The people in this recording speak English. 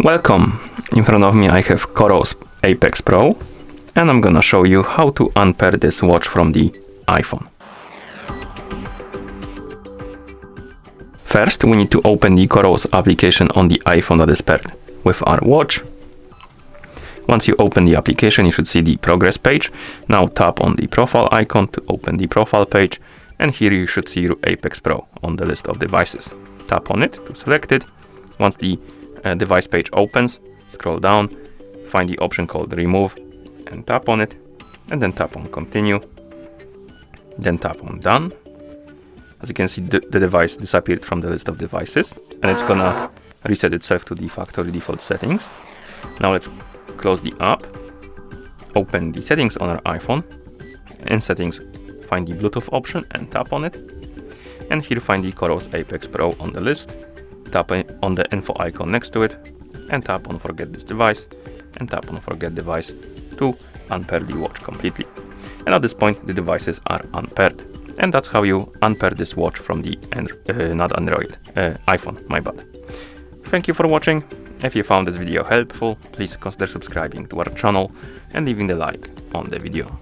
Welcome! In front of me I have Coros Apex Pro and I'm gonna show you how to unpair this watch from the iPhone. First we need to open the Coros application on the iPhone that is paired with our watch. Once you open the application, you should see the progress page. Now tap on the profile icon to open the profile page, and here you should see your Apex Pro on the list of devices. Tap on it to select it. Once the device page opens, scroll down, find the option called Remove and tap on it, and then tap on Continue, then tap on Done. As you can see, the device disappeared from the list of devices and it's gonna reset itself to the factory default settings. Now let's close the app, open the settings on our iPhone. In settings, find the Bluetooth option and tap on it. And here find the Coros Apex Pro on the list. Tap on the info icon next to it and tap on Forget this device and tap on Forget device to unpair the watch completely. And at this point the devices are unpaired. And that's how you unpair this watch from the iPhone, my bad. Thank you for watching. If you found this video helpful, please consider subscribing to our channel and leaving the like on the video.